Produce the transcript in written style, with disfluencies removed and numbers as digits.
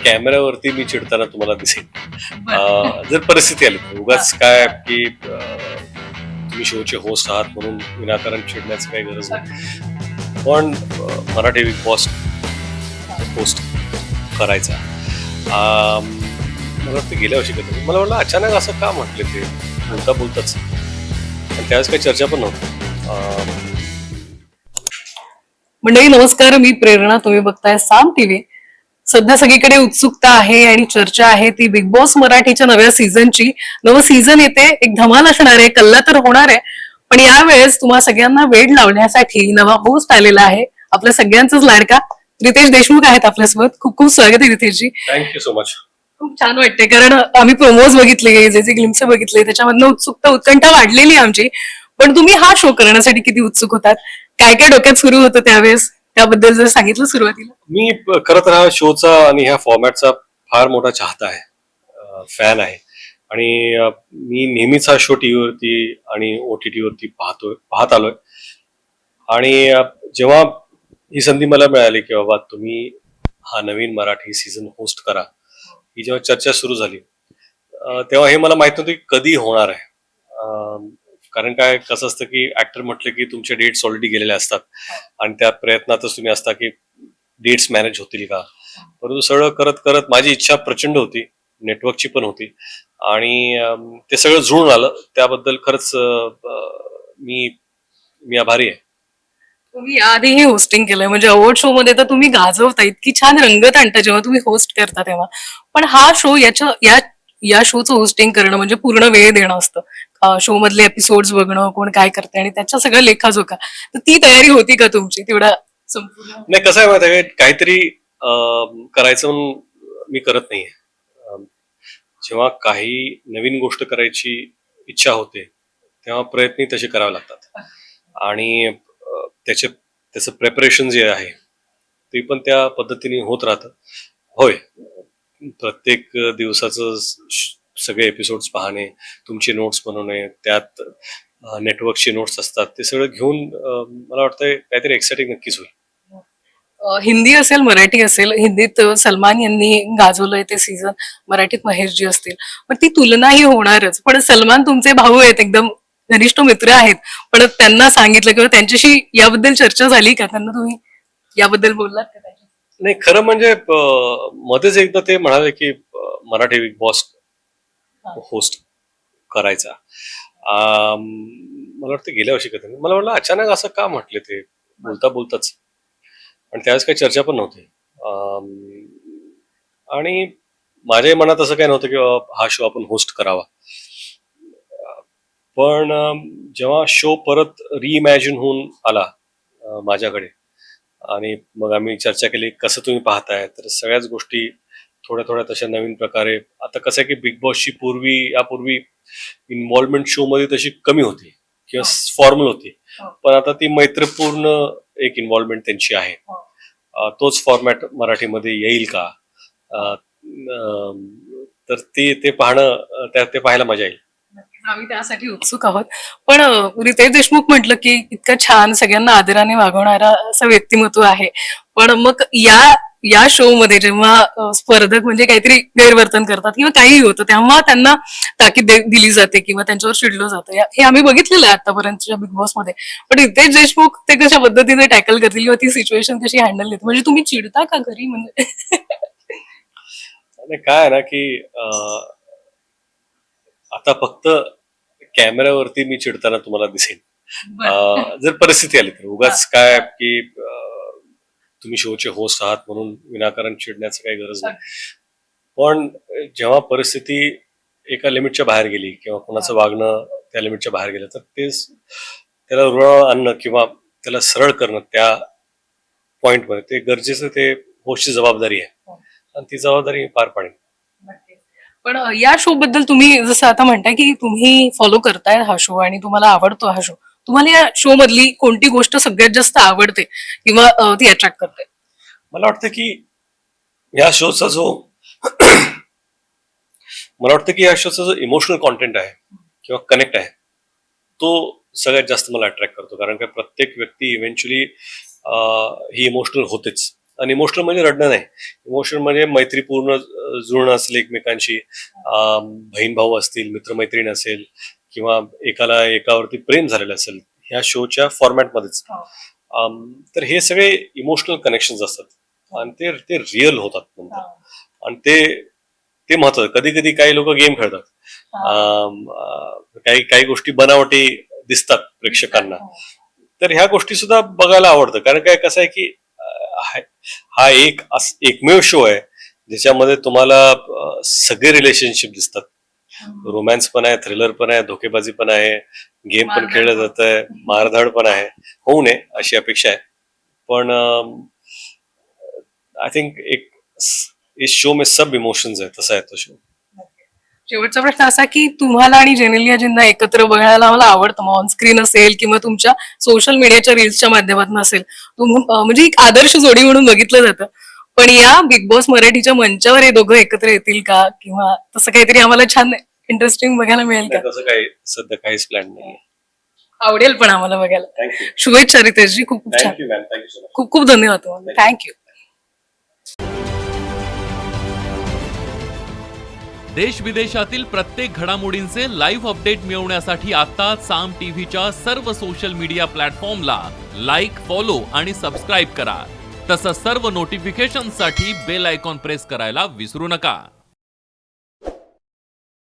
कॅमेऱ्यावरती मी चिडताना तुम्हाला दिसेल. बरं. जर परिस्थिती आली तर. उगाच काय की तुम्ही शोचे होस्ट आहात म्हणून विनाकारण चिडण्याची काही गरज नाही. पण मराठी बिग बॉस होस्ट करायचा. मला वाटतं गेल्या वर्षी कधी मला वाटलं अचानक असं का म्हटले ते बोलता बोलताच, आणि त्यावेळेस काही चर्चा पण नव्हती. मंडळी नमस्कार, मी प्रेरणा. तुम्ही बघताय साम टीव्ही. सध्या सगळीकडे उत्सुकता आहे आणि चर्चा आहे ती बिग बॉस मराठीच्या नव्या सीझनची. नवं सीझन येते, एक धमाल असणार आहे, कल्ला तर होणार आहे. पण यावेळेस तुम्हा सगळ्यांना वेळ लावण्यासाठी नवा होस्ट आलेला आहे, आपल्या सगळ्यांचाच लाडका रितेश देशमुख आहेत आपल्यासोबत. खूप खूप स्वागत आहे रितेशजी. Thank you so much. खूप छान वाटते, कारण आम्ही प्रोमोज बघितले, जे जे ग्लिम्स बघितले, त्याच्यामधनं उत्सुकता उत्कंठा वाढलेली आहे आमची. पण तुम्ही हा शो करण्यासाठी किती उत्सुक होतात? काय काय डोक्यात सुरू होतं त्यावेळेस, त्याबद्दल जर सांगितलं सुरुवातीला. मी खरं तर हा शोचा आणि ह्या फॉर्मॅटचा फार मोठा चाहता आहे, फॅन आहे. आणि मी नेहमीच हा शो टीव्हीवरती आणि OTT वरती पाहत आलोय. आणि जेव्हा ही संधी मला मिळाली की बाबा तुम्ही हा नवीन मराठी सीझन होस्ट करा, ही जेव्हा चर्चा सुरू झाली, तेव्हा हे मला माहित नव्हतं की कधी होणार आहे. कारण काय कसं असतं की ऍक्टर म्हटलं की तुमचे डेट्स ऑलरेडी गेलेले असतात आणि त्या प्रयत्नातच तुम्ही असता की डेट्स मॅनेज होतील का. परंतु सगळं करत करत माझी इच्छा प्रचंड होती, नेटवर्कची पण होती, आणि ते सगळं जुळून आलं. त्याबद्दल खरंच मी मी आभारी आहे. तुम्ही याआधीही होस्टिंग केलंय, म्हणजे अवॉर्ड शो मध्ये तर तुम्ही गाजवता, इतकी छान रंगत आणता जेव्हा तुम्ही होस्ट करता तेव्हा. पण हा शो या शोचं होस्टिंग करणं म्हणजे पूर्ण वेळ देणं असतं. शो मधले एपिसोड्स बघणं, कोण काय करते आणि त्याच्या सगळं लेखाजोखा. तर ती तयारी होती का तुमची तेवढा संपूर्ण? नाही, कसं आहे माहिती आहे का, काहीतरी करायचं म्हणून मी करत नाहीये. जेव्हा काही नवीन गोष्ट करायची इच्छा होते तेव्हा प्रयत्न तसे करावे लागतात, आणि त्याचं प्रेपरेशन जे आहे ते पण त्या पद्धतीने होत राहतं. होय, प्रत्येक दिवसाचं सगळे एपिसोड्स पाहणे, तुमचे नोट्स बनवणे, त्यात नेटवर्कचे नोट्स असतात, ते सगळं घेऊन मला वाटतंय काहीतरी एक्साइटिंग नक्कीच होईल. हिंदी असेल, मराठी असेल. हिंदीत सलमान यांनी गाजवलंय ते सीझन, मराठीत महेशजी असतील. पण ती तुलनाही होणारच. पण सलमान तुमचे भाऊ आहेत, एकदम घनिष्ठ मित्र आहेत. पण त्यांना सांगितलं किंवा त्यांच्याशी याबद्दल चर्चा झाली का? त्यांना तुम्ही याबद्दल बोललात का त्यांच्याशी? नाही, खरं म्हणजे मध्येच एकदा ते म्हणाले की मराठी बिग बॉस होस्ट करायचा. मला वाटतं गेल्या वर्षी कधी मला वाटलं अचानक असं का म्हटले ते बोलता बोलताच, आणि त्यावेळेस काही चर्चा पण नव्हती. आणि माझ्याही मनात असं काही नव्हतं की हा शो आपण होस्ट करावा. पण जेव्हा शो परत रिइमॅजिन होऊन आला माझ्याकडे, आणि मग आम्ही चर्चा केली कसं तुम्ही पाहताय, तर सगळ्याच गोष्टी थोड्या थोड्या तशा नवीन प्रकारे. आता कसं आहे की बिग बॉसची यापूर्वी इन्व्हॉल्वमेंट शो मध्ये तशी कमी होती किंवा फॉर्मल होती, पण आता ती मैत्रीपूर्ण एक इन्व्हॉल्वमेंट त्यांची आहे. तोच फॉर्मॅट मराठीमध्ये येईल का? अ, अम, तर ते पाहणं, ते पाहायला मजा येईल. नक्कीच, आम्ही त्यासाठी उत्सुक आहोत. पण रितेश देशमुख म्हटलं की इतकं छान सगळ्यांना आदराने वागवणारा असं व्यक्तिमत्व आहे. पण मग या शो मध्ये जेव्हा स्पर्धक म्हणजे काहीतरी गैरवर्तन करतात किंवा काहीही होतं, तेव्हा त्यांना ताकीद दिली जाते किंवा त्यांच्यावर चिडलं जातं. हे आम्ही बघितलेलं आहे आतापर्यंतच्या बिग बॉस मध्ये. पण रितेश देशमुख ते कशा पद्धतीने टॅकल करतील किंवा ती सिच्युएशन कशी हँडल करतील, म्हणजे तुम्ही चिडता का घरी म्हणजे? आणि काय आहे ना की आता फक्त कॅमेऱ्यावरती मी चिडताना तुम्हाला दिसेल. जर परिस्थिती आली तर. उगाच काय की तुम्ही शोचे होस्ट आहात म्हणून विनाकारण चिडण्याची काही गरज नाही. पण जेव्हा परिस्थिती एका लिमिटच्या बाहेर गेली किंवा कोणाचं वागणं त्या लिमिटच्या बाहेर गेलं, तर तेच त्याला रुळावर आणणं किंवा त्याला सरळ करणं त्या पॉइंटमध्ये ते गरजेचं, ते होस्टची जबाबदारी आहे, आणि ती जबाबदारी मी पार पाडेन. नक्कीच. पण या शो बद्दल तुम्ही जसं आता म्हणताय की तुम्ही फॉलो करताय हा शो आणि तुम्हाला आवडतो हा शो. तुम्हाला या शो मधली कोणती गोष्ट सगळ्यात जास्त आवडते किंवा ती अट्रॅक्ट करते? मला वाटतं की या शोचा जो मला वाटतं की या शोचा जो इमोशनल कॉन्टेंट आहे किंवा कनेक्ट आहे, तो सगळ्यात जास्त मला अट्रॅक्ट करतो. कारण का प्रत्येक व्यक्ती इव्हेंच्युअली ही इमोशनल होतेच. आणि इमोशनल म्हणजे रडणं नाही, इमोशनल म्हणजे मैत्रीपूर्ण जुळणं असेल एकमेकांशी, बहीण भाऊ असतील, मित्रमैत्रीण असेल, किंवा एकाला एकावरती प्रेम झालेलं असेल ह्या शोच्या फॉर्मॅटमध्येच. तर हे सगळे इमोशनल कनेक्शन असतात आणि ते ते रिअल होतात नंतर. आणि ते महत्वाचं. कधी कधी काही लोक गेम खेळतात, काही काही गोष्टी बनावटी दिसतात प्रेक्षकांना, तर ह्या गोष्टी सुद्धा बघायला आवडतं. कारण काय कसं आहे की हा एकमेव शो आहे ज्याच्यामध्ये तुम्हाला सगळे रिलेशनशिप दिसतात. रोमॅन्स पण आहे, थ्रिलर पण आहे, धोकेबाजी पण आहे, गेम पण खेळलं जात आहे, मारधाड पण आहे. होऊ नये अशी अपेक्षा आहे. पण आय थिंक एक इस शो में सब इमोशंस आहे, तसा आहे तो शो. शेवटचा प्रश्न असा की तुम्हाला आणि जेनेलियाजींना एकत्र बघायला मला आवडतं, मग ऑन स्क्रीन असेल किंवा तुमच्या सोशल मीडियाच्या रील्सच्या माध्यमातून असेल, म्हणजे एक आदर्श जोडी म्हणून बघितलं जातं. पण या बिग बॉस मराठीच्या मंचावर हे दोघं एकत्र येतील का, किंवा तसं काहीतरी आम्हाला छान इंटरेस्टिंग बघायला मिळेल का? तसं काही सध्या काहीच प्लॅन नाही. आवडेल पण आम्हाला बघायला. थँक्यू. शुभेच्छा रितेशजी, खूप खूप छान. Thank you ma'am, thank you so much. खूप खूप धन्यवाद तुम्हाला. थँक्यू. देश विदेशातील प्रत्येक घडामोडींचे लाईव्ह अपडेट मिळवण्यासाठी आता साम टीव्हीच्या सर्व सोशल मीडिया प्लॅटफॉर्मला लाईक, फॉलो आणि सबस्क्राईब करा. तसंच सर्व नोटिफिकेशनसाठी बेल आयकॉन प्रेस करायला विसरू नका.